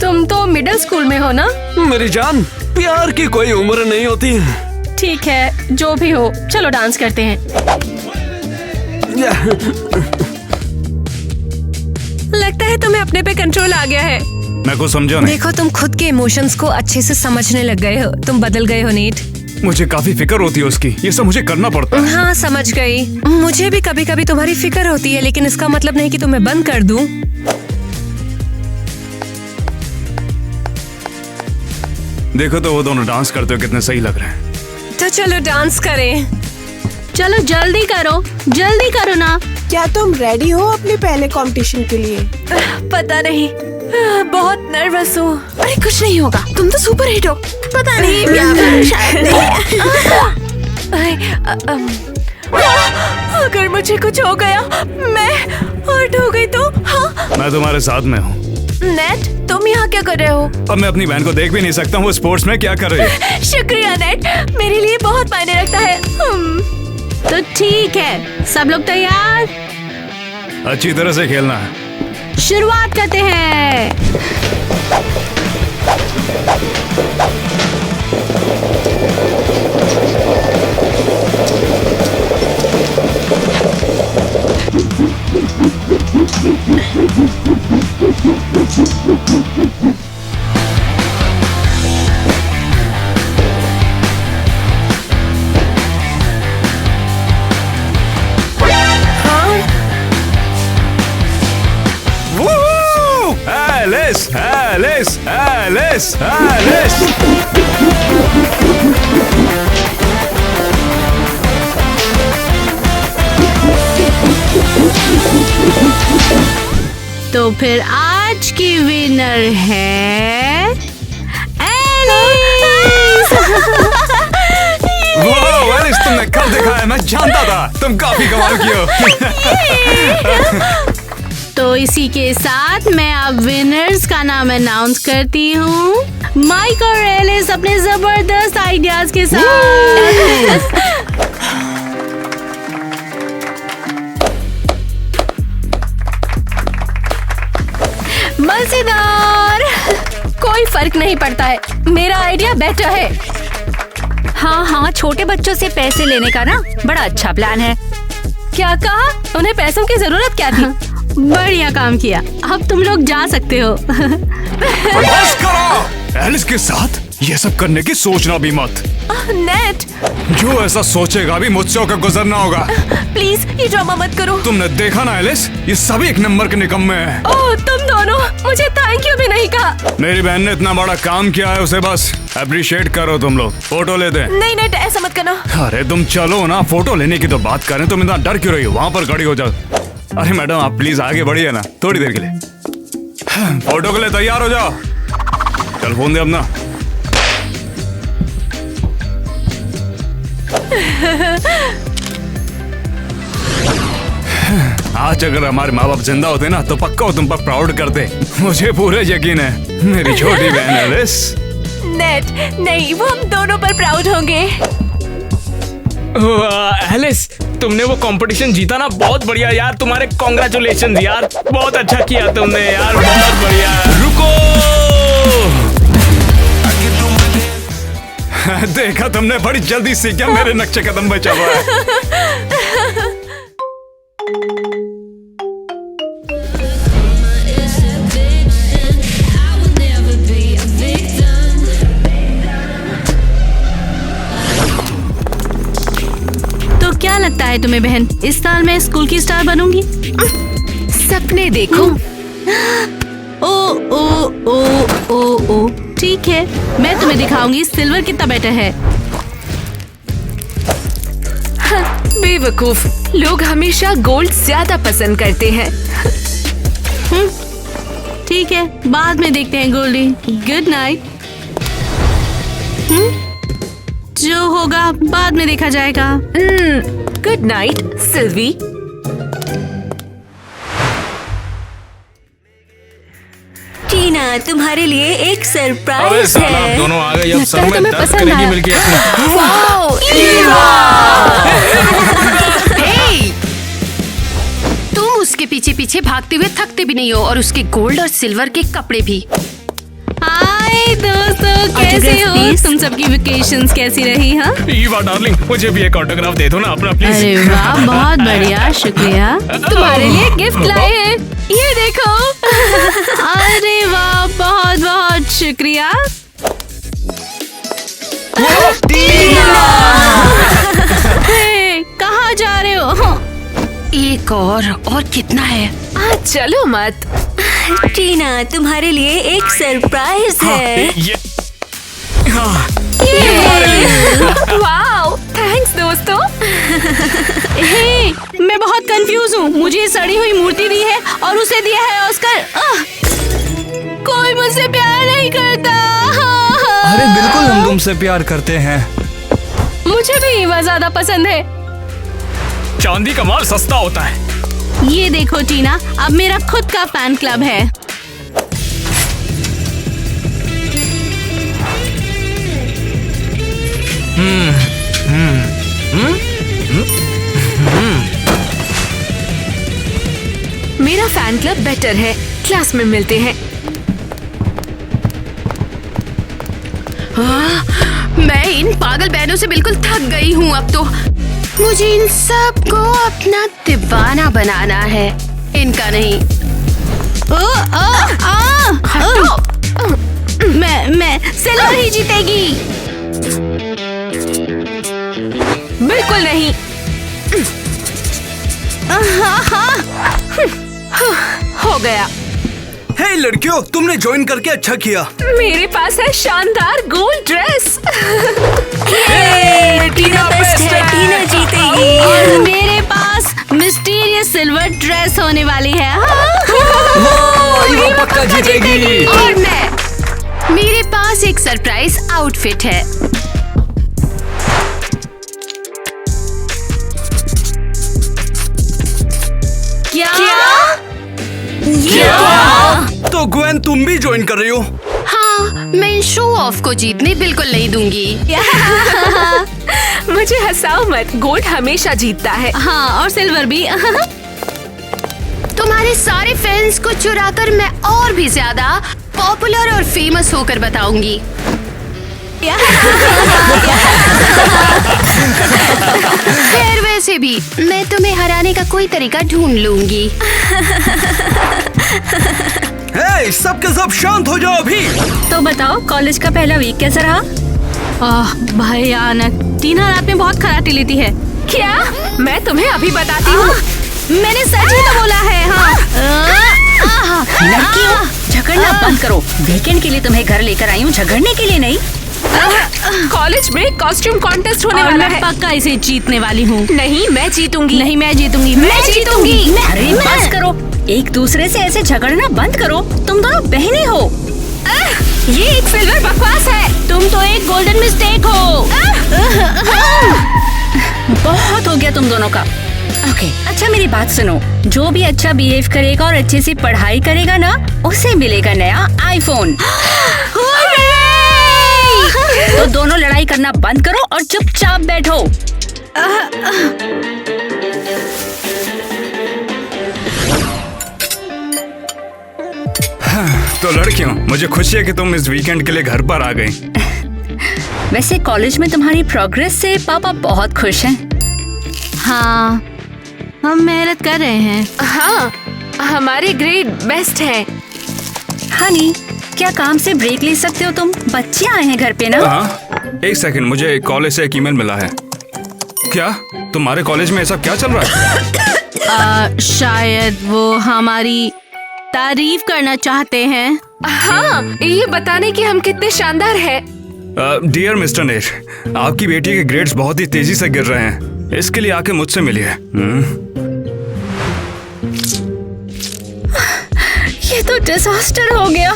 तुम तो मिडिल स्कूल में हो ना? मेरी जान, प्यार की कोई उम्र नहीं होती। ठीक है, जो भी हो, चलो डांस करते हैं। लगता है तुम्हें अपने पे कंट्रोल आ गया है। मैं कुछ समझा नहीं। देखो तुम खुद के इमोशंस को अच्छे से समझने लग गए हो। तुम बदल गए हो नीट। मुझे काफी फिक्र होती है उसकी, ये सब मुझे करना पड़ता है। हाँ समझ गई, मुझे भी कभी कभी तुम्हारी फिक्र होती है, लेकिन इसका मतलब नहीं कि तुम्हें बंद कर दूं। देखो तो वो दोनों डांस करते हो कितने सही लग रहे हैं। तो चलो डांस करें। चलो जल्दी करो ना। क्या तुम रेडी हो अपने पहले कंपटीशन के लिए? पता नहीं, बहुत नर्वस हूँ। अरे कुछ नहीं होगा, तुम तो सुपर हिट हो। पता नहीं, शायद नहीं। अगर मुझे कुछ हो गया, मैं हर्ट हो गई तो? हाँ, मैं तुम्हारे साथ में हूँ। नेट, तुम यहाँ क्या कर रहे हो? अब मैं अपनी बहन को देख भी नहीं सकता हूँ, वो स्पोर्ट्स में क्या कर रही है। शुक्रिया नेट, मेरे लिए बहुत मायने रखता है। तो ठीक है, सब लोग तैयार? अच्छी तरह से खेलना है। शुरुआत करते हैं। Alice, Alice, Alice, Alice. तो फिर आज की विनर है एलिस। वाह, एलिस, तुमने कल देखा है, मैं जानता था तुम काफी कमाल की हो। तो इसी के साथ मैं अब विनर्स का नाम अनाउंस करती हूँ। माइक और एलिस अपने जबरदस्त आइडियाज के साथ। मजेदार। कोई फर्क नहीं पड़ता है, मेरा आइडिया बेटर है। हाँ हाँ, छोटे बच्चों से पैसे लेने का ना बड़ा अच्छा प्लान है। क्या कहा? उन्हें पैसों की जरूरत क्या थी? बढ़िया काम किया, अब तुम लोग जा सकते हो। बस करो, एलिस के साथ ये सब करने की सोचना भी मत। नेट, जो ऐसा सोचेगा भी मुझसे होकर गुजरना होगा। प्लीज ये ड्रामा मत करो। तुमने देखा ना एलिस, ये सभी एक नंबर के निकम्मे हैं। ओह, तुम दोनों मुझे थैंक यू भी नहीं कहा। मेरी बहन ने इतना बड़ा काम किया है, उसे बस अप्रिशिएट करो। तुम लोग फोटो लेते हैं। नहीं नेट, ऐसा मत करना। अरे तुम चलो ना, फोटो लेने की तो बात करें, तुम इतना डर क्यों रही हो? वहाँ पर खड़ी हो जाओ। अरे मैडम, आप प्लीज आगे बढ़िए ना थोड़ी देर के लिए। फोटो के लिए तैयार हो जाओ। चल फोन दे अपना। आज अगर हमारे माँ बाप जिंदा होते ना तो पक्का वो तुम पर प्राउड करते। मुझे पूरे यकीन है, मेरी छोटी बहन एलिस। नेट, नहीं, वो हम दोनों पर प्राउड होंगे। एलिस, तुमने वो कंपटीशन जीता ना, बहुत बढ़िया यार। तुम्हारे कॉन्ग्रेचुलेशन यार, बहुत अच्छा किया तुमने यार, बहुत बढ़िया। रुको, देखा तुमने, बड़ी जल्दी सीख गया मेरे नक्शे कदम पे चल रहा है। तो क्या लगता है तुम्हें बहन, इस साल मैं स्कूल की स्टार बनूंगी? सपने देखो। ओ ओ ओ ओ ओ, ठीक है, मैं तुम्हें दिखाऊंगी सिल्वर कितना बेटर है। बेवकूफ, लोग हमेशा गोल्ड ज्यादा पसंद करते हैं। ठीक है, बाद में देखते हैं गोल्डी। Good night. जो होगा बाद में देखा जाएगा। Good night Silvi. टीना, तुम्हारे लिए एक अबे सरप्राइज साला, है। दोनों आ गए, अब सर लगता है में तुम्हें दर्द पसंद करेगी आया। मिलके। हे! तुम उसके पीछे पीछे भागते हुए थकते भी नहीं हो, और उसके गोल्ड और सिल्वर के कपड़े भी। हाय दोस्तों, कैसे हो तुम? सबकी वेकेशंस कैसी रही? हाँ, ईवा डार्लिंग, मुझे भी एक ऑटोग्राफ दे दो ना अपना प्लीज। अरे वाह, बहुत बढ़िया, शुक्रिया। तुम्हारे लिए गिफ्ट लाए हैं, ये देखो। अरे वाह, बहुत बहुत शुक्रिया। हे, कहाँ जा रहे हो? एक और कितना है? आज चलो मत। टीना, तुम्हारे लिए एक सरप्राइज है। ये वाओ, थैंक्स दोस्तों। हे, मैं बहुत कंफ्यूज हूँ। मुझे ये सड़ी हुई मूर्ति दी है और उसे दिया है ऑस्कर। कोई मुझसे प्यार नहीं करता। अरे बिल्कुल, हम तुमसे प्यार करते हैं। मुझे भी ईवा ज्यादा पसंद है। चांदी का माल सस्ता होता है। ये देखो टीना, अब मेरा खुद का फैन क्लब है। मेरा फैन क्लब बेटर है, क्लास में मिलते हैं। मैं इन पागल बहनों से बिल्कुल थक गई हूँ अब तो। मुझे इन सब को अपना दीवाना बनाना है, इनका नहीं। मैं सिल्वर ही जीतेगी। बिल्कुल नहीं। हो गया। हे लड़कियों, तुमने ज्वाइन करके अच्छा किया। मेरे पास है शानदार गोल्ड ड्रेस। टीना बेस्ट है, टीना जीतेगी। और मेरे पास मिस्टीरियस सिल्वर ड्रेस होने वाली है। वो पक्का जीतेगी। और मेरे पास एक सरप्राइज आउटफिट है। क्या? तो ग्वेन, तुम भी ज्वाइन कर रही हो? हाँ, मैं शो ऑफ को जीतने बिल्कुल नहीं दूंगी। मुझे हंसाओ मत, गोल्ड हमेशा जीतता है। हाँ, और सिल्वर भी। तुम्हारे सारे फैंस को चुराकर मैं और भी ज्यादा पॉपुलर और फेमस होकर बताऊंगी। खैर, वैसे भी मैं तुम्हें हराने का कोई तरीका ढूंढ लूंगी। हे, सबके सब शांत हो जाओ अभी। तो बताओ, कॉलेज का पहला वीक कैसा रहा? भयानक। टीना रात में बहुत खराटी लेती है। क्या? मैं तुम्हें अभी बताती हूँ। मैंने सच ही तो बोला है। लड़कियों, झगड़ना बंद करो। वीकेंड के लिए तुम्हें घर लेकर आई हूँ, झगड़ने के लिए नहीं। कॉलेज में कॉस्ट्यूम कॉन्टेस्ट होने वाला है। पक्का इसे जीतने वाली हूँ। नहीं, मैं जीतूंगी। नहीं, मैं जीतूंगी। मैं जीतूंगी। अरे बस करो, एक दूसरे से ऐसे झगड़ना बंद करो। तुम दोनों बहनें हो। ये एक सिल्वर बकवास है। तुम तो एक गोल्डन मिस्टेक हो। बहुत हो गया तुम दोनों का। ओके, अच्छा मेरी बात सुनो। जो भी अच्छा बिहेव करेगा और अच्छे से पढ़ाई करेगा ना, उसे मिलेगा नया आईफोन। तो दोनों लड़ाई करना बंद करो और चुपचाप बैठो। तो लड़कियों, मुझे खुशी है कि तुम इस वीकेंड के लिए घर पर आ गई। वैसे कॉलेज में तुम्हारी प्रोग्रेस से पापा बहुत खुश हैं। हाँ, हम मेहनत कर रहे हैं। हाँ, हमारे ग्रेड बेस्ट है। हनी, क्या काम से ब्रेक ले सकते हो तुम? बच्चे आए हैं घर पे ना। हाँ, एक सेकंड, मुझे कॉलेज से एक ईमेल मिला है। क्या तुम्हारे कॉलेज में ऐसा क्या चल रहा है? शायद वो हमारी तारीफ करना चाहते हैं। हाँ, ये बताने कि हम कितने शानदार हैं। डियर मिस्टर नेश, आपकी बेटी के ग्रेड्स बहुत ही तेजी से गिर रहे हैं। इसके लिए आके मुझसे मिलिए। ये तो डिजास्टर हो गया।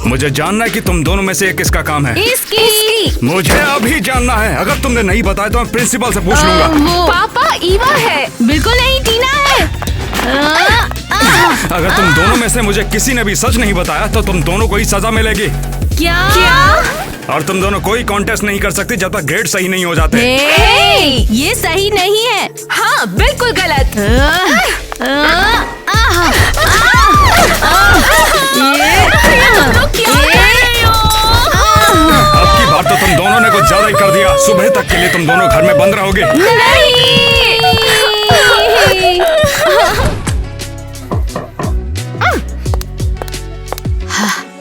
मुझे जानना है कि तुम दोनों में से किसका काम है। इसकी। मुझे अभी जानना है। अगर तुमने नहीं बताया तो मैं प्रिंसिपल से पूछ लूंगा। पापा, ईवा है। बिल्कुल नहीं, टीना है। अगर तुम दोनों में से मुझे किसी ने भी सच नहीं बताया तो तुम दोनों को ही सजा मिलेगी। क्या? और तुम दोनों कोई कॉन्टेस्ट नहीं कर सकती जब तक ग्रेड सही नहीं हो जाते। ये सही नहीं है। हाँ, बिल्कुल गलत। अब की बार तो तुम दोनों ने कुछ ज्यादा ही कर दिया। सुबह तक के लिए तुम दोनों घर में बंद रहोगे।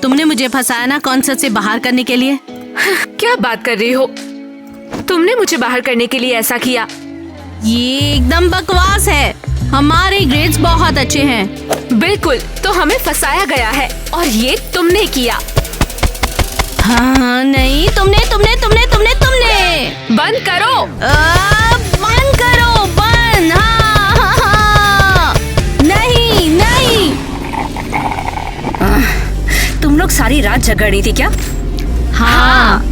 तुमने मुझे फंसाया ना कॉन्सर्ट से बाहर करने के लिए। क्या बात कर रही हो? तुमने मुझे बाहर करने के लिए ऐसा किया? ये एकदम बकवास है। हमारे ग्रेड्स बहुत अच्छे हैं। बिल्कुल, तो हमें फंसाया गया है और ये तुमने किया। हाँ, नहीं, तुमने। बंद करो। बंद करो, बंद। हाँ। नहीं। तुम लोग सारी रात झगड़ रही थी क्या? हाँ।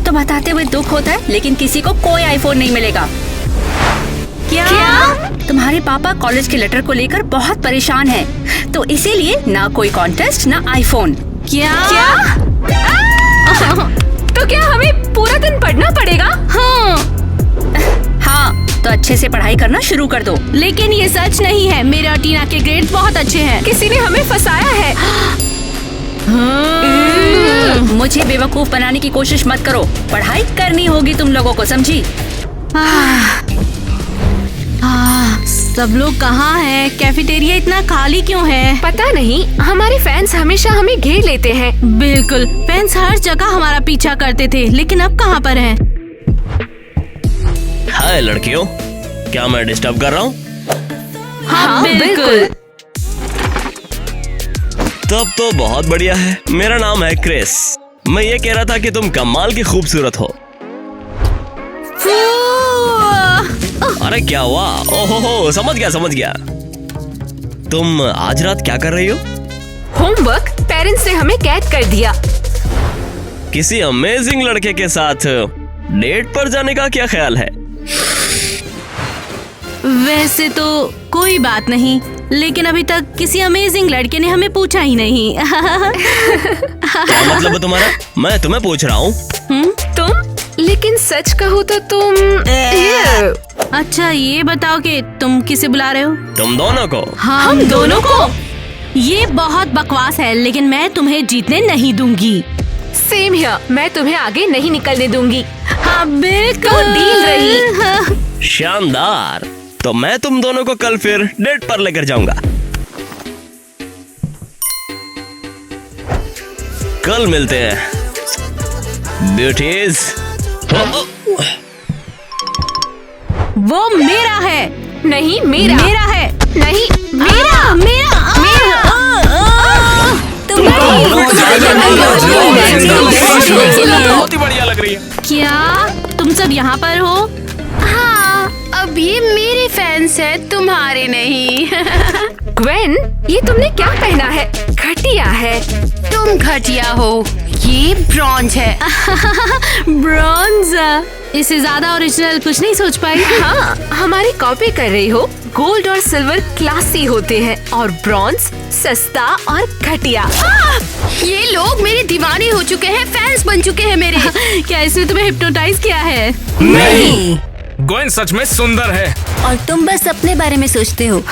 तो बताते हुए दुख होता है, लेकिन किसी को कोई आईफोन नहीं मिलेगा। क्या? तुम्हारे पापा कॉलेज के लेटर को लेकर बहुत परेशान हैं, तो इसीलिए ना कोई कॉन्टेस्ट ना आईफोन। क्या? तो क्या हमें पूरा दिन पढ़ना पड़ेगा? हाँ, तो अच्छे से पढ़ाई करना शुरू कर दो। लेकिन ये सच नहीं है, मेरे और टीना के ग्रेड्स बहुत अच्छे हैं। किसी ने हमें फंसाया है। मुझे बेवकूफ बनाने की कोशिश मत करो। पढ़ाई करनी होगी तुम लोगों को, समझी? सब लोग कहाँ हैं? कैफेटेरिया इतना खाली क्यों है? पता नहीं, हमारे फैंस हमेशा हमें घेर लेते हैं। बिल्कुल, फैंस हर जगह हमारा पीछा करते थे, लेकिन अब कहाँ पर हैं? हाय लड़कियों, क्या मैं डिस्टर्ब कर रहा हूँ? हाँ, बिल्कुल। तब तो बहुत बढ़िया है। मेरा नाम है क्रिस। मैं ये कह रहा था कि तुम कमाल की खूबसूरत हो। अरे क्या हुआ? ओहो, समझ गया। तुम आज रात क्या कर रही हो? होमवर्क। पेरेंट्स ने हमें कैद कर दिया। किसी अमेजिंग लड़के के साथ डेट पर जाने का क्या ख्याल है? वैसे तो कोई बात नहीं, लेकिन अभी तक किसी अमेजिंग लड़के ने हमें पूछा ही नहीं। क्या मतलब है तुम्हारा? मैं तुम्हें पूछ रहा हूँ। तुम? लेकिन सच कहो तो तुम अच्छा, ये बताओ कि तुम किसे बुला रहे हो? तुम दोनों को। हम दोनों को? ये बहुत बकवास है, लेकिन मैं तुम्हें जीतने नहीं दूंगी। सेम हियर, मैं तुम्हें आगे नहीं निकलने दूंगी। हाँ बिल्कुल, तो डील रही। शानदार। तो मैं तुम दोनों को कल फिर डेट पर लेकर जाऊंगा। कल मिलते हैं ब्यूटीज। वो मेरा है। नहीं, मेरा है। नहीं, मेरा। बहुत ही बढ़िया लग रही है। क्या तुम सब यहाँ पर हो? हाँ, अब ये मेरे फैंस हैं, तुम्हारे नहीं। ग्वेन, ये तुमने क्या पहना है? घटिया है। तुम घटिया हो। ये ब्रॉन्ज है। ब्रॉन्ज? इससे ज्यादा ओरिजिनल कुछ नहीं सोच पाई। हाँ, हमारी कॉपी कर रही हो। गोल्ड और सिल्वर क्लासी होते हैं और ब्रॉन्ज सस्ता और घटिया। ये लोग मेरे दीवाने हो चुके हैं, फैंस बन चुके हैं मेरे। क्या इसने तुम्हें हिप्नोटाइज किया है? नहीं, ग्वेन सच में सुंदर है। और तुम बस अपने बारे में सोचते हो।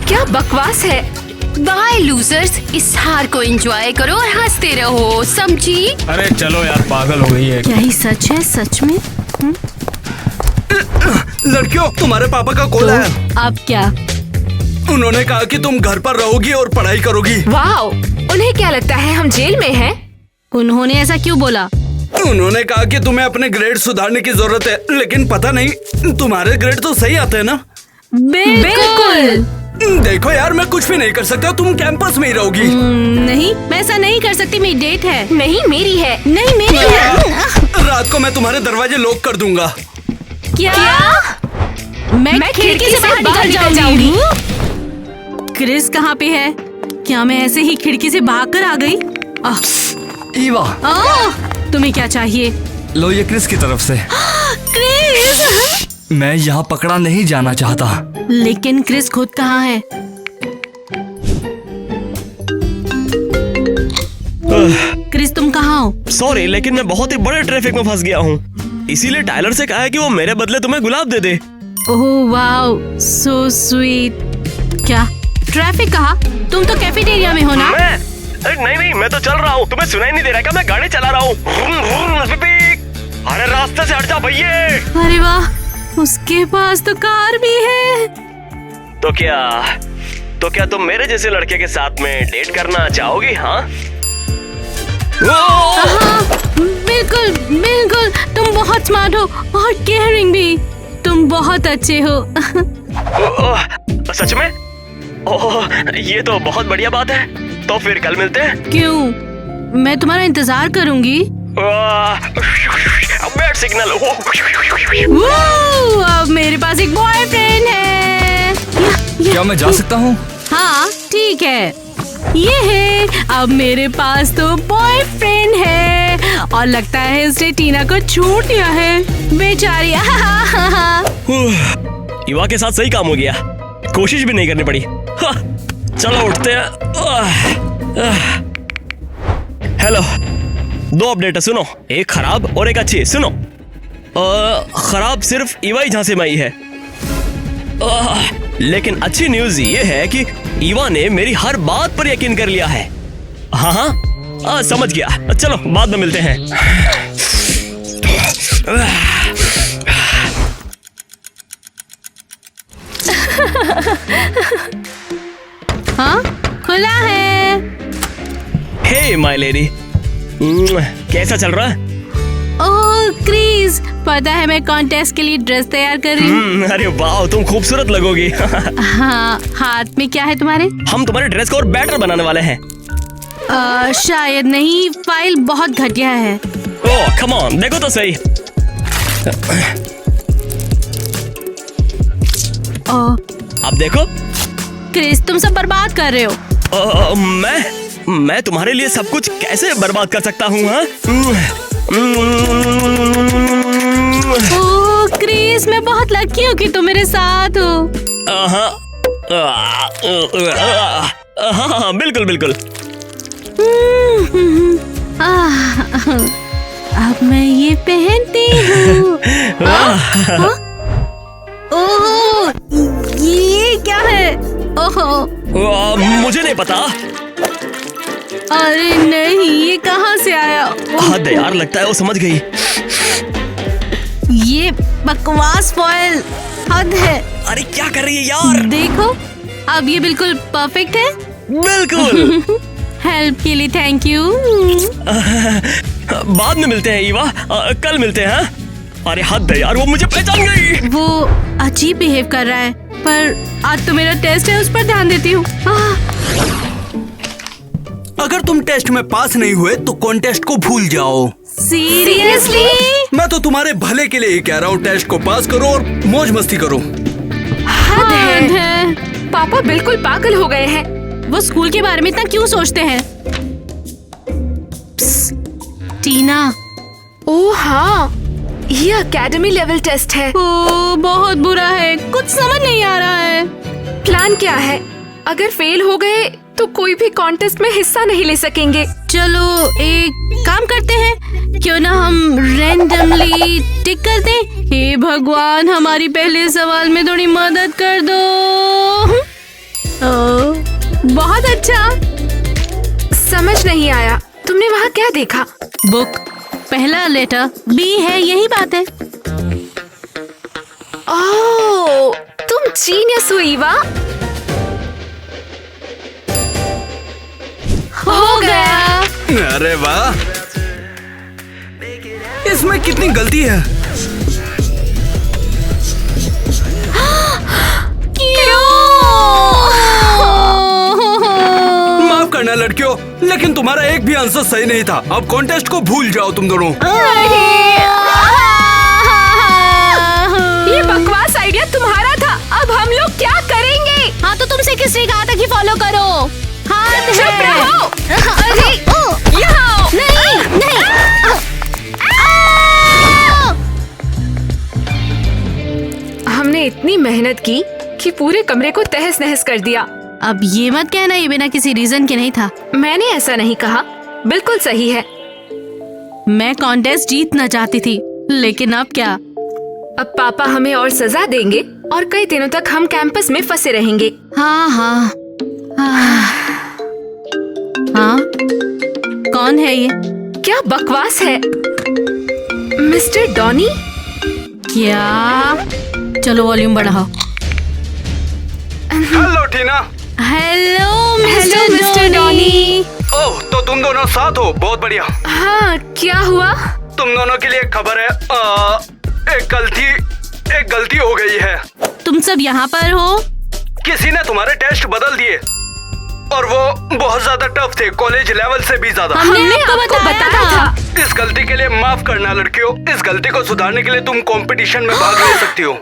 क्या बकवास है। बाय लूजर्स, इस हार को एंजॉय करो और हंसते रहो, समझी? अरे चलो यार, पागल हो गई है। क्या ही सच है? सच में? लड़कियों, तुम्हारे पापा का कॉल है। अब क्या? उन्होंने कहा कि तुम घर पर रहोगी और पढ़ाई करोगी। वाओ, उन्हें क्या लगता है हम जेल में हैं? उन्होंने ऐसा क्यों बोला? उन्होंने कहा कि तुम्हें अपने ग्रेड सुधारने की जरूरत है, लेकिन पता नहीं, तुम्हारे ग्रेड तो सही आते हैं ना? बिल्कुल। देखो यार, मैं कुछ भी नहीं कर सकता, तुम कैंपस में ही रहोगी। नहीं, मैं ऐसा नहीं कर सकती, मेरी डेट है। नहीं, मेरी है। नहीं, मेरी है। रात को मैं तुम्हारे दरवाजे लॉक कर दूंगा। क्या? मैं खिड़की से बाहर निकल जाऊंगी। क्रिस कहाँ पे है? क्या मैं ऐसे ही खिड़की से भाग कर आ गई? ईवा, तुम्हें क्या चाहिए? लो ये क्रिस की तरफ से। क्रिस! मैं यहाँ पकड़ा नहीं जाना चाहता। लेकिन क्रिस खुद कहाँ है? क्रिस, तुम कहाँ हो? सॉरी, लेकिन मैं बहुत ही बड़े ट्रैफिक में फंस गया हूँ। इसीलिए टाइलर से कहा है कि वो मेरे बदले तुम्हें गुलाब दे दे। Oh wow, so sweet. क्या ट्रैफिक कहा? तुम तो कैफेटेरिया में हो ना? नहीं, मैं तो चल रहा हूँ। तुम्हें सुनाई नहीं दे रहा क्या? मैं गाड़ी चला रहा हूँ। अरे रास्ते से हट जा भैया। अरे वाह, उसके पास तो कार भी है। तो क्या तुम मेरे जैसे लड़के के साथ में डेट करना चाहोगी? हाँ, बिल्कुल बिल्कुल। तुम बहुत स्मार्ट हो और केयरिंग भी। तुम बहुत अच्छे हो। सच में? ओह, ये तो बहुत बढ़िया बात है। तो फिर कल मिलते हैं। क्यों? मैं तुम्हारा इंतजार करूंगी। Bad signal. अब मेरे पास एक बॉयफ्रेंड है। क्या मैं जा सकता हूँ? हाँ ठीक है, ये है। अब मेरे पास तो बॉयफ्रेंड है और लगता है उसने टीना को छूट दिया है, बेचारी। युवा के साथ सही काम हो गया, कोशिश भी नहीं करनी पड़ी। चलो उठते हैं। हेलो, दो अपडेट है, सुनो। एक खराब और एक अच्छी। सुनो, खराब सिर्फ ईवा ही झांसे में आई है, लेकिन अच्छी न्यूज ये है कि ईवा ने मेरी हर बात पर यकीन कर लिया है। हाँ हाँ, समझ गया। चलो बाद में मिलते हैं। हाँ, खुला है। हे माय लेडी, कैसा चल रहा है? ओह क्रिस, पता है मैं कॉन्टेस्ट के लिए ड्रेस तैयार कर रही हूँ। अरे वाह, तुम खूबसूरत लगोगी। हाँ, हाथ में क्या है तुम्हारे? हम तुम्हारे ड्रेस को और बेटर बनाने वाले हैं। शायद नहीं, फाइल बहुत घटिया है। ओह कम ऑन, देखो तो सही। अब देखो। क्रिस, तुम सब बर्बाद कर रहे हो। मैं तुम्हारे लिए सब कुछ कैसे बर्बाद कर सकता हूँ? हाँ? ओह क्रिस, मैं बहुत लकी हूँ कि तुम मेरे साथ हो। हाँ, बिल्कुल बिल्कुल। अब मैं ये पहनती हूँ। ओह, ये क्या है? ओह, मुझे नहीं पता। अरे नहीं, ये कहाँ से आया? हद है यार, लगता है वो समझ गई। ये बकवास फॉइल, हद है। अरे क्या कर रही है यार? देखो, अब ये बिल्कुल परफेक्ट है। बिल्कुल। हेल्प के लिए थैंक यू। बाद में मिलते हैं ईवा, कल मिलते हैं। अरे हद है यार, वो मुझे पहचान गई। वो अजीब बिहेव कर रहा है, पर आज तो मेरा टेस्ट है, उस पर ध्यान देती हूँ। अगर तुम टेस्ट में पास नहीं हुए तो कॉन्टेस्ट को भूल जाओ। सीरियसली? मैं तो तुम्हारे भले के लिए ही कह रहा हूँ, टेस्ट को पास करो और मौज मस्ती करो। हद है। पापा बिल्कुल पागल हो गए हैं। वो स्कूल के बारे में इतना क्यों सोचते हैं? टीना। ओह हाँ, ये एकेडमी लेवल टेस्ट है। ओह बहुत बुरा है, कुछ समझ नहीं आ रहा है। प्लान क्या है? अगर फेल हो गए तो कोई भी कॉन्टेस्ट में हिस्सा नहीं ले सकेंगे। चलो एक काम करते हैं, क्यों ना हम रैंडमली टिक कर दें। हे भगवान, हमारी पहले सवाल में थोड़ी मदद कर दो। बहुत अच्छा। समझ नहीं आया, तुमने वहाँ क्या देखा? बुक, पहला लेटर बी है, यही बात है। ओह, तुम जीनियस हो ईवा। हो गया। अरे वाह, इसमें कितनी गलती है। माफ करना लड़कियों, लेकिन तुम्हारा एक भी आंसर सही नहीं था। अब कॉन्टेस्ट को भूल जाओ तुम दोनों। ये बकवास आइडिया तुम्हारा था। अब हम लोग क्या करेंगे? हाँ तो तुमसे किसने कहा था कि फॉलो करो? हाथ चुप रहो। अरे यहाँ नहीं नहीं। हमने इतनी मेहनत की कि पूरे कमरे को तहस नहस कर दिया। अब ये मत कहना ये बिना किसी रीजन के नहीं था। मैंने ऐसा नहीं कहा, बिल्कुल सही है। मैं कॉन्टेस्ट जीतना चाहती थी, लेकिन अब क्या? अब पापा हमें और सजा देंगे और कई दिनों तक हम कैंपस में फंसे रहेंगे। हाँ हाँ हाँ। कौन है ये? क्या बकवास है? Mister Donny? क्या? चलो वॉल्यूम बढ़ाओ। Hello Tina. Hello mister Donny. Oh, तो तुम दोनों साथ हो, बहुत बढ़िया। हाँ, क्या हुआ? तुम दोनों के लिए एक खबर है। एक गलती हो गई है। तुम सब यहाँ पर हो? किसी ने तुम्हारे टेस्ट बदल दिए और वो बहुत ज्यादा टफ थे, कॉलेज लेवल से भी ज्यादा। हमने आपको बताया था। इस गलती के लिए माफ करना लड़कियों। इस गलती को सुधारने के लिए तुम कंपटीशन में भाग ले सकती हो।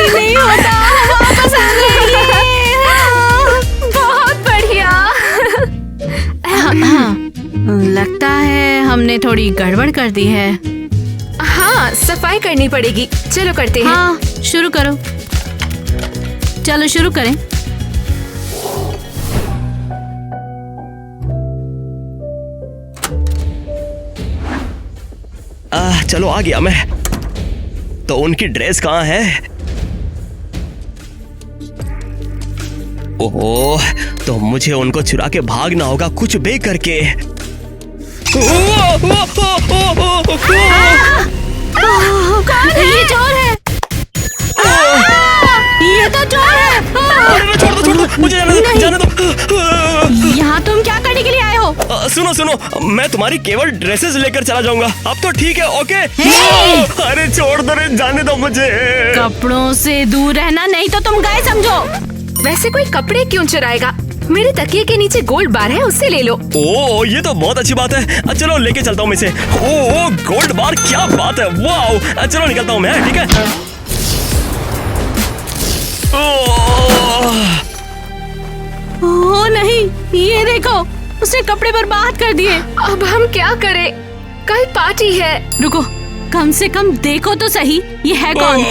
नहीं होता, वापस आ गए। बहुत बढ़िया। लगता है हमने थोड़ी गड़बड़ कर दी है। हाँ, सफाई करनी पड़ेगी। चलो करते हैं। हाँ, शुरू करो। चलो शुरू करें। चलो आ गया मैं। तो उनकी ड्रेस कहाँ है? ओहो, तो मुझे उनको चुरा के भागना होगा कुछ भी करके। ये चोर है। ये तो चोर है। छोड़ दो, मुझे जाने दो। यहाँ तुम क्या करने के लिए आए हो? सुनो सुनो, मैं तुम्हारी केवल ड्रेसेस लेकर चला जाऊंगा। अब तो ठीक है, ओके? अरे छोड़ दो रे, जाने दो मुझे। कपड़ों से दूर रहना, नहीं तो तुम गए समझो। वैसे कोई कपड़े क्यों चुराएगा? मेरे तकिए के नीचे गोल्ड बार है, उससे ले लो। ओ, ये तो बहुत अच्छी बात है। चलो लेके चलता हूँ मैं इसे। ओ, गोल्ड बार, क्या बात है, वाओ। चलो निकलता हूँ मैं, ठीक है? ओ नहीं, ये देखो, उसने कपड़े बर्बाद कर दिए। अब हम क्या करें? कल पार्टी है। रुको, कम से कम देखो तो सही, ये है कौन?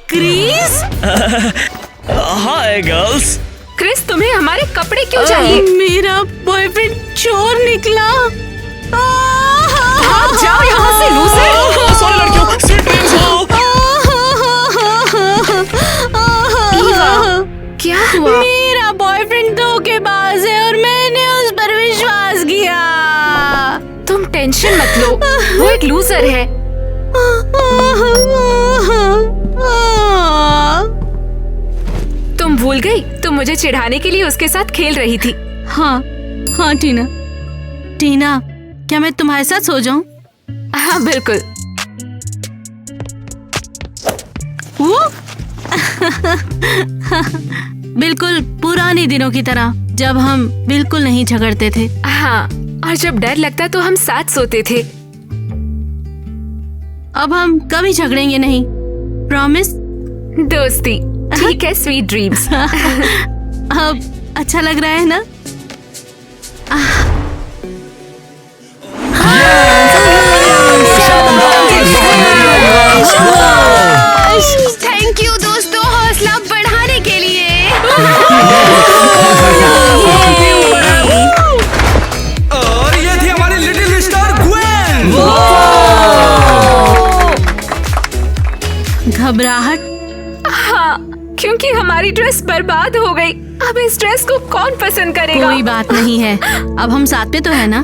क्रिस? Hi girls. क्रिस, तुम्हें हमारे कपड़े क्यों चाहिए? मेरा बॉयफ्रेंड चोर निकला। भाग जाओ यहाँ से, लूज़र। सॉरी लड़कियों, स्वीट ड्रीम्स हो। क्या हुआ? मेरा बॉयफ्रेंड धोखेबाज है और मैंने उस पर विश्वास किया। तुम टेंशन मत लो, वो एक लूजर है। तुम भूल गई? तुम मुझे चिढ़ाने के लिए उसके साथ खेल रही थी। हाँ हाँ टीना, टीना, क्या मैं तुम्हारे साथ सो जाऊं? हाँ बिल्कुल। वो बिल्कुल पुराने दिनों की तरह, जब हम बिल्कुल नहीं झगड़ते थे। हाँ, और जब डर लगता तो हम साथ सोते थे। अब हम कभी झगड़ेंगे नहीं, प्रॉमिस? दोस्ती, ठीक है, स्वीट ड्रीम्स। अब अच्छा लग रहा है ना? थैंक यू दोस्तों, हौसला बढ़ाने के लिए। और ये थी हमारी लिटिल स्टार ग्वेन। घबराहट? हाँ, क्योंकि हमारी ड्रेस बर्बाद हो गई। अब इस ड्रेस को कौन पसंद करेगा? कोई बात नहीं है, अब हम साथ में तो है ना?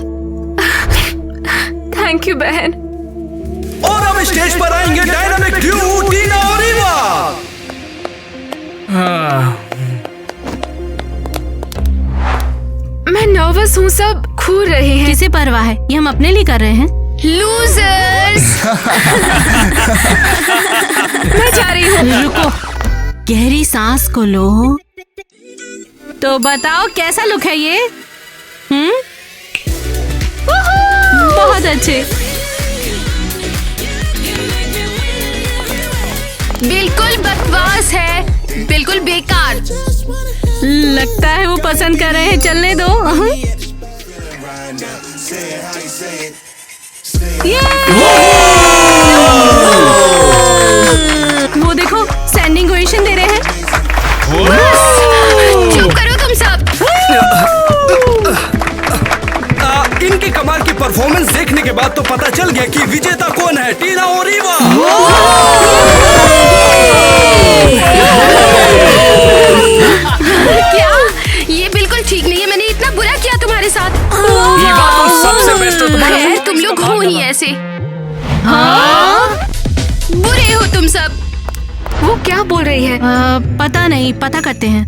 थैंक यू बहन। और अब स्टेज पर आएंगे डायनामिक ड्यू टीना और ईवा। मैं नर्वस हूँ, सब घूर रहे हैं। किसे परवाह है, ये हम अपने लिए कर रहे हैं। लूजर्स। मैं जा रही हूँ। रुको, गहरी सांस को लो। तो बताओ कैसा लुक है ये? बहुत अच्छे। बिल्कुल बकवास है, बिल्कुल बेकार। लगता है वो पसंद कर रहे हैं, चलने दो। वो देखो, स्टैंडिंग ओवेशन दे रहे हैं। चुप करो तुम सब। इनकी कमाल की परफॉर्मेंस देखने के बाद तो पता चल गया कि विजेता कौन है, टीना और ईवा। क्या? ये बिल्कुल ठीक नहीं है, मैंने इतना बुरा किया तुम्हारे साथ। ये बात तो सबसे बेस्ट है तुम्हारा। खैर, तुम लोग हो ही ऐसे। हाँ? बुरे हो तुम सब। वो क्या बोल रही है? पता नहीं, पता करते हैं।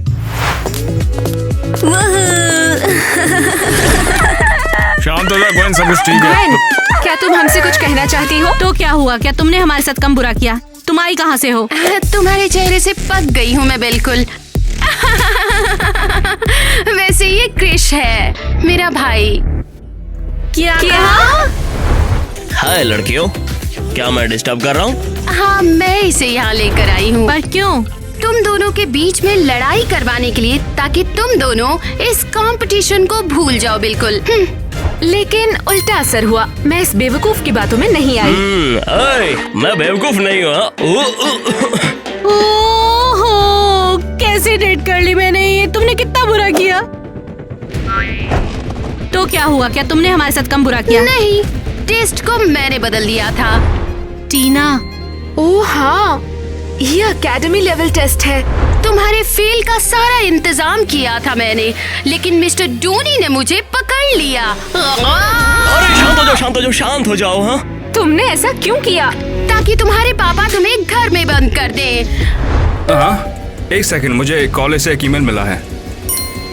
शांत हो जा ग्वेन, सब कुछ ठीक है। ग्वेन, क्या तुम हमसे कुछ कहना चाहती हो? तो क्या हुआ, क्या तुमने हमारे साथ कम बुरा किया? तुम आई कहाँ से हो? तुम्हारे चेहरे से पक गई हूँ मैं बिल्कुल। वैसे ये क्रिश है, मेरा भाई। क्या? हाय लड़कियों, क्या मैं डिस्टर्ब कर रहा हूँ? हाँ, मैं इसे यहाँ लेकर आई हूँ। पर क्यों? तुम दोनों के बीच में लड़ाई करवाने के लिए, ताकि तुम दोनों इस कंपटीशन को भूल जाओ बिल्कुल। लेकिन उल्टा असर हुआ, मैं इस बेवकूफ की बातों में नहीं आई। मैं बेवकूफ नहीं हूँ। ओहो, कैसे डेट कर ली मैंने ये? तुमने कितना बुरा किया। तो क्या हुआ? क्या तुमने हमारे साथ कम बुरा किया? नहीं, टेस्ट को मैंने बदल दिया था। टीना, ओह हाँ, ये एकेडमी लेवल टेस्ट है। तुम्हारे फेल का सारा इंतजाम किया था मैंने, लेकिन मिस्टर डोनी ने मुझे पकड़ लिया। अरे शांत हो जाओ, शांत हो जाओ, शांत हो जाओ। हाँ, तुमने ऐसा क्यों किया? ताकि तुम्हारे पापा तुम्हें घर में बंद कर दें। हाँ, एक सेकंड, मुझे कॉलेज से एक ईमेल मिला है।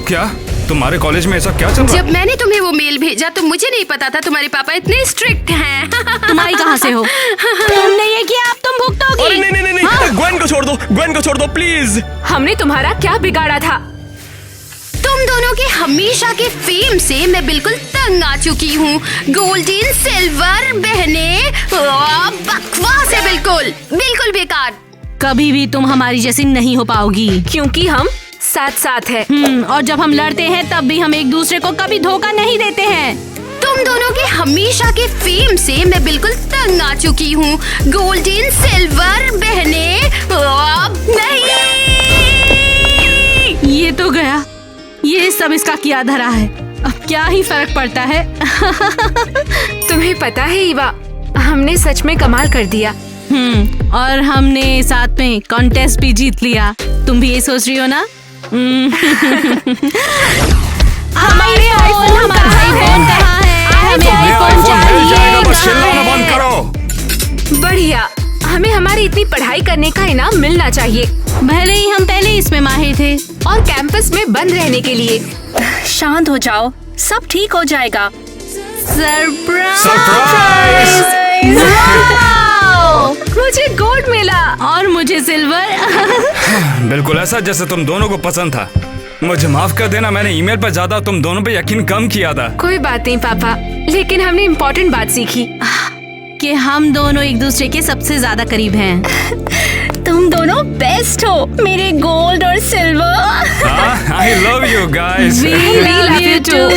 क्या तुम्हारे कॉलेज में ऐसा क्या चल रहा है? जब मैंने तुम्हें वो मेल भेजा तो मुझे नहीं पता था तुम्हारे पापा इतने स्ट्रिक्ट हैं। तुम्हारी कहाँ से हो? तुमने ये किया, अब तुम भुगतोगी। अरे नहीं नहीं नहीं, हाँ? ग्वेन को छोड़ दो, ग्वेन को छोड़ दो प्लीज। हमने तुम्हारा क्या बिगाड़ा था? तुम दोनों के हमेशा के फेम से मैं बिल्कुल तंग आ चुकी हूँ। गोल्डन सिल्वर बहने, बकवास है, बिल्कुल बिल्कुल बेकार। कभी भी तुम हमारी जैसी नहीं हो पाओगी, क्योंकि हम साथ साथ है। और जब हम लड़ते हैं तब भी हम एक दूसरे को कभी धोखा नहीं देते हैं। तुम दोनों के हमेशा के फेम से मैं बिल्कुल तंग आ चुकी हूँ। गोल्डन सिल्वर बहने, नहीं। ये तो गया, ये सब इसका किया धरा है। अब क्या ही फर्क पड़ता है। तुम्हें पता है ईवा, हमने सच में कमाल कर दिया। और हमने साथ में कॉन्टेस्ट भी जीत लिया। तुम भी ये सोच रही हो ना? हमारे आईफोन, हमारा आईफोन कहाँ है? हमें आईफोन मिल जाएगा, बस चाहिए। चिल्लाना बंद करो। बढ़िया, हमें हमारी इतनी पढ़ाई करने का इनाम मिलना चाहिए। भले ही हम पहले इसमें माहिर थे। और कैंपस में बंद रहने के लिए। शांत हो जाओ, सब ठीक हो जाएगा। सरप्राइज! मुझे गोल्ड मिला और मुझे सिल्वर। बिल्कुल ऐसा जैसे तुम दोनों को पसंद था। मुझे माफ कर देना, मैंने ईमेल पर ज्यादा तुम दोनों पे यकीन कम किया था। कोई बात नहीं पापा, लेकिन हमने इम्पोर्टेंट बात सीखी कि हम दोनों एक दूसरे के सबसे ज्यादा करीब हैं। तुम दोनों बेस्ट हो, मेरे गोल्ड और silver. I love you guys. We love you too.